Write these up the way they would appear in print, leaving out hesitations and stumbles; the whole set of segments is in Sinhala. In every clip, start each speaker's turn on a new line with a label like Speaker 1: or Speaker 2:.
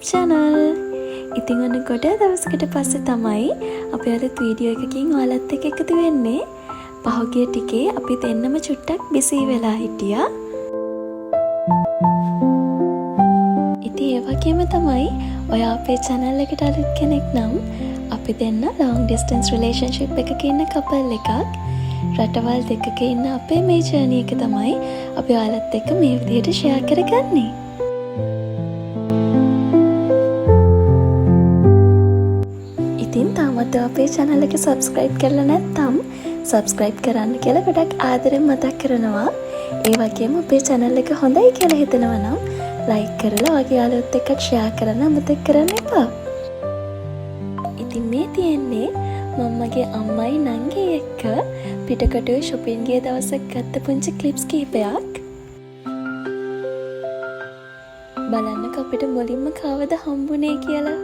Speaker 1: channel. ඉතින් ඔන්න ගොඩ දවසකට පස්සේ තමයි අපි අද වීඩියෝ එකකින් ඔයාලත් එක්ක එකතු වෙන්නේ. පහුගිය ටිකේ අපි දෙන්නම චුට්ටක් බිසී වෙලා හිටියා. ඉතින් ඒ වගේම තමයි ඔයා අපේ channel එකට අලුත් කෙනෙක් නම් අපි දෙන්න long distance relationship එකක ඉන්න couple එකක්. රටවල් දෙකක ඉන්න අපේ මේ ජර්නි එක තමයි අපි ඔයාලත් එක්ක මේ විදිහට share කරගන්නේ. ඉතින් තාමත් අපේ channel එක subscribe කරලා නැත්නම් subscribe කරන්න කියලා ගොඩක් ආදරෙන් මතක් කරනවා. ඒ වගේම අපේ channel එක හොඳයි කියලා හිතනවා නම් like කරලා ඔයාගේ යාළුවොත් එක්ක share කරන්න අමතක කරන්න එපා. ඉතින් මේ තියෙන්නේ මම්මගේ අම්මයි නංගි එක්ක පිටකටුවේ shopping ගිය දවසක් ගත්ත පුංචි clips කිහිපයක්. බලන්නකෝ අපිට මුලින්ම කවද හම්බුනේ කියලා.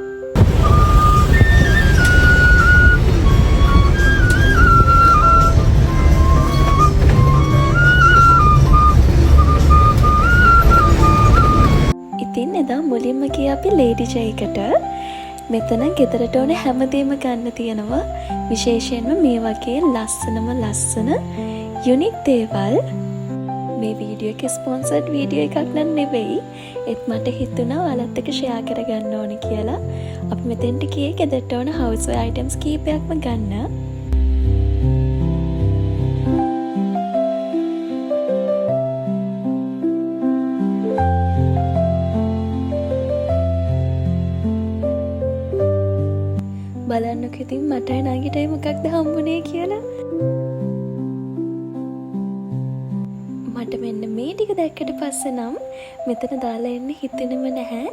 Speaker 1: ඉතින් එදා මුලින්ම ගියා අපි ලේඩි ජේ එකට. මෙතන ගෙදරට ඕන හැමදේම ගන්න තියෙනවා. විශේෂයෙන්ම මේ වගේ ලස්සන යුනික් දේවල්. මේ වීඩියෝ එක ස්පොන්සර්ඩ් වීඩියෝ එකක් නම් නෙවෙයි. ඒත් මට හිතුණා ඔයාලත් එක්ක ෂෙයා කරගන්න ඕනේ කියලා. අපි මෙතෙන්ට ගියේ ගෙදරට ඕන household items කීපයක්ම ගන්න. බලන්නකො ඉතින් මටයි නංගිටයි මොකක්ද හම්බුනේ කියලා. මට මෙන්න මේ ටික දැක්කට පස්සේ නම් මෙතන දාලා එන්න හිතෙනම නැහැ.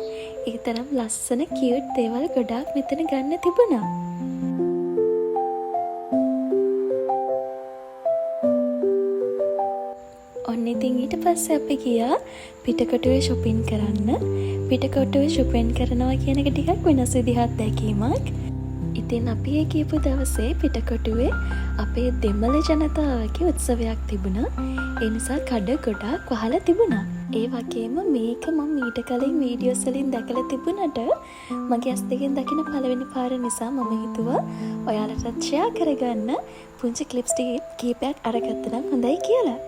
Speaker 1: ඒ තරම් ලස්සන කියුට් දේවල් ගොඩාක් මෙතන ගන්න තිබුණා. ඔන්න ඉතින් ඊට පස්සේ අපි ගියා පිටකටුවේ shopping කරන්න. පිටකටුවේ shopping කරනවා කියන එක ටිකක් වෙනස් විදිහක් දැකීමක්. ඉතින් අපි ඒ කියපු දවසේ පිටකොටුවේ අපේ දෙමළ ජනතාවගේ උත්සවයක් තිබුණා. ඒ නිසා කඩ ගොඩාක් වහලා තිබුණා. ඒ වගේම මේක මම ඊට කලින් වීඩියෝස් වලින් දැකලා තිබුණාට මගේ ඇස් දෙකෙන් දකින පළවෙනි පාර නිසා මම හිතුවා ඔයාලටත් ෂෙයා කරගන්න පුංචි ක්ලිප්ස් කීපයක් අරගත්තා නම් හොඳයි කියලා.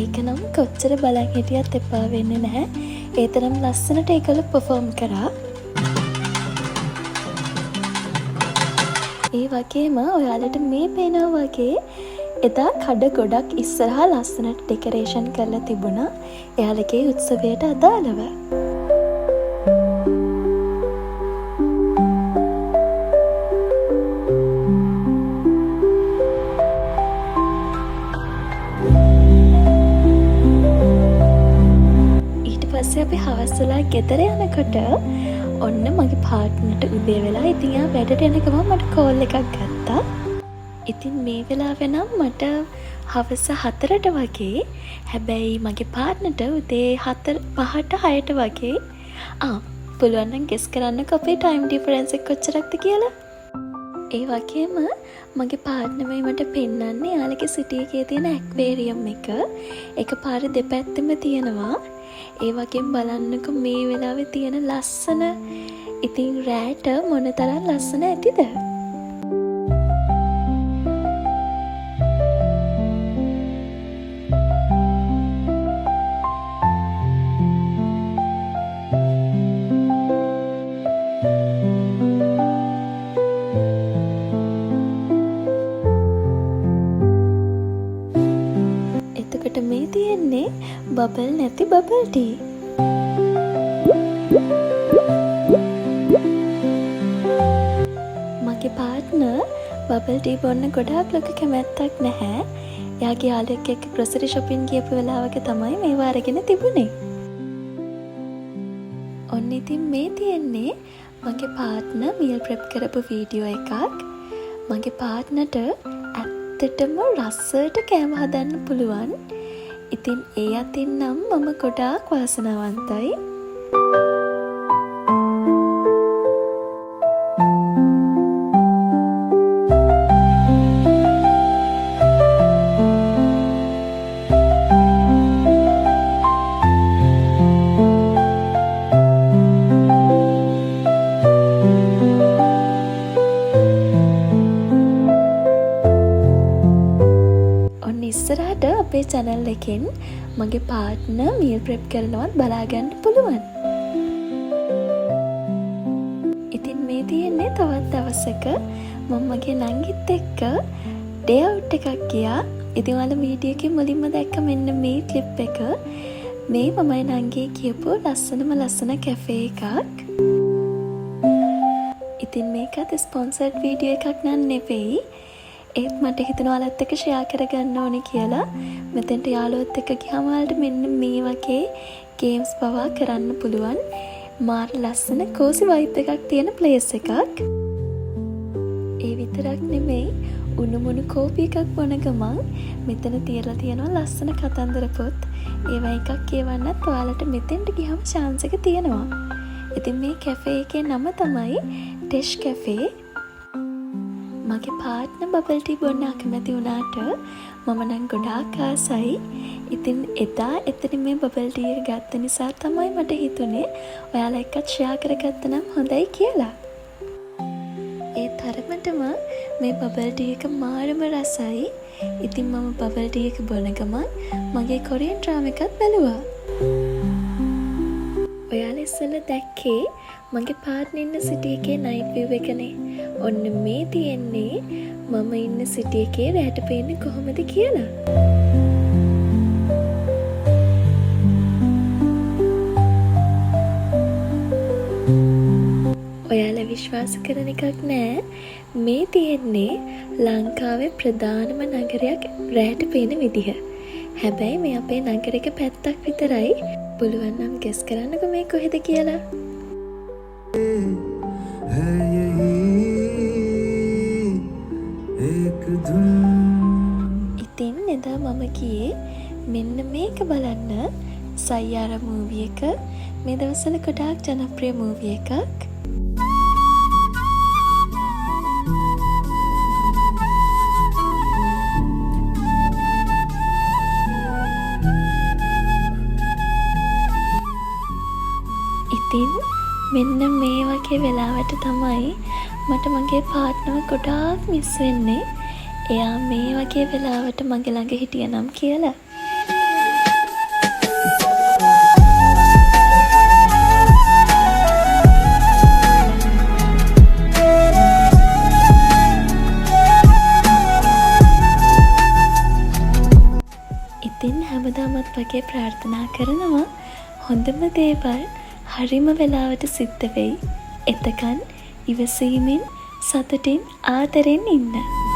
Speaker 1: ඒක නම් කොච්චර බලන් හිටියත් එපා වෙන්නේ නැහැ. ඒ තරම් ලස්සනට ඒකල perform කරා. ඒ වගේම ඔයාලට මේ පේනවා වගේ එදා කඩ ගොඩක් ඉස්සරහා ලස්සනට ඩෙකරේෂන් කරලා තිබුණා. එයාලගේ උත්සවයට අදාළව. අපි හවස් වෙලා ගෙදර යනකොට ඔන්න මගේ පාර්ට්නර්ට උදේ වෙලා ඉතින් යා වැඩට යන ගමන් මට කෝල් එකක් ගත්තා. ඉතින් මේ වෙලාවේ නම් මට හවස 4ට වගේ. හැබැයි මගේ පාර්ට්නර්ට උදේ 5ට 6ට වගේ. පුළුවන් නම් ගෙස් කරන්නකෝ අපේ ටයිම් ඩිෆරන්ස් එක කොච්චරක්ද කියලා. ඒ වගේම මගේ පාර්ට්නර් මට පෙන්නන්නේ යාළගේ සිටි එකේ තියෙන ඇක්වේරියම් එක. ඒක පාර දෙපැත්තෙම තියෙනවා. ඒ වගේම බලන්නකො මේ වෙලාවේ තියෙන ලස්සන. ඉතින් රෑට මොනතරම් ලස්සන ඇතිද? එතකොට මේ තියෙන්නේ බබල් නැති බබල් ටී. මගේ පාර්ට්නර් බබල් ටී බොන්න ගොඩාක් ලොකු කැමැත්තක් නැහැ. එයාගේ යාළුවෙක් එක්ක ග්‍රොසරි shopping ගියපු වෙලාවක තමයි මේව අරගෙන තිබුණේ. ඔන්න ඉතින් මේ තියෙන්නේ මගේ පාර්ට්නර් meal prep කරපු වීඩියෝ එකක්. මගේ පාර්ට්නර්ට ඇත්තටම රස්සට කෑම හදන්න පුළුවන්. ඉතින් ඒ අතින් නම් මම ගොඩාක් වාසනාවන්තයි. ඉස්සරහට අපේ channel එකෙන් මගේ පාර්ට්නර් meal prep කරනවත් බලාගන්න පුළුවන්. ඉතින් මේ තියෙන්නේ තවත් දවසක මම මගේ නංගිත් එක්ක day out එකක් ගියා. ඉතින් ඔයාලා වීඩියෝ එකේ මුලින්ම දැක්ක මෙන්න මේ clip එක. මේ මමයි නංගී කියපු ලස්සන කැෆේ එකක්. ඉතින් මේකත් ස්පොන්සර්ඩ් වීඩියෝ එකක් නන් නෙවෙයි. ඒත් මට හිතෙනවා ඔයාලත් එක්ක ෂෙයා කරගන්න ඕනේ කියලා. මෙතෙන්ට යාළුවොත් එක්ක ගියාම ඔයාලට මෙන්න මේ වගේ ගේම්ස් පවා කරන්න පුළුවන්. මාර ලස්සන කෝසි වයිබ් එකක් තියෙන ප්ලේස් එකක්. ඒ විතරක් නෙමෙයි උණුමුණු කෝපි එකක් බොන ගමන් මෙතන තියලා තියෙනවා ලස්සන කතන්දර පොත්. ඒවා එකක් කියවන්නත් ඔයාලට මෙතෙන්ට ගියාම chance එක තියෙනවා. ඉතින් මේ කැෆේ එකේ නම තමයි ටෙෂ් කැෆේ. මගේ පාර්ට්නර් බබල් ටී බොන්න අකමැති වුණාට මම නම් ගොඩාක් ආසයි. ඉතින් එදා එතනින් මේ බබල් ටී එක ගත්ත නිසා තමයි මට හිතුනේ ඔයාලා එක්කත් ෂෙයා කරගත්තා නම් හොඳයි කියලා. ඒ තරමටම මේ බබල් ටී එක මාරම රසයි. ඉතින් මම බබල් ටී එක බොන ගමන් මගේ කොරියන් ඩ්‍රාමා එකත් බැලුවා. ඔයාලා ඉස්සෙල්ලා දැක්කේ මගේ පාර්ට්නර් ඉන්න සිටි එකේ නයිට් විව් එකනේ. ඔන්න මේ තියෙන්නේ මම ඉන්න සිටි එකේ රැට පේන්නේ කොහොමද කියලා. ඔයාලා විශ්වාස කරන එකක් නෑ. මේ තියෙන්නේ ලංකාවේ ප්‍රධානම නගරයක් රැට පේන විදිහ. හැබැයි මේ අපේ නගරයක පැත්තක් විතරයි. පුළුවන් නම් ගෙස් කරන්නකෝ මේ කොහෙද කියලා. ඉතින් එදා මම ගියේ මෙන්න මේක බලන්න. සයියාරා මූවි එක මේ දවස්වල ගොඩාක් ජනප්‍රිය මූවි එකක්. ඉතින් මෙන්න මේ වගේ වෙලාවට තමයි මට මගේ පාර්ට්නර්ව ගොඩාක් මිස් වෙන්නේ. එයා මේ වගේ වෙලාවට මගේ ළඟ හිටියනම් කියලා. ඉතින් හැමදාමත් වගේ ප්‍රාර්ථනා කරනවා හොඳම දේවල් හරිම වෙලාවට සිද්ධ වෙයි. එතකන් ඉවසීමෙන් සතුටින් ආදරෙන් ඉන්න.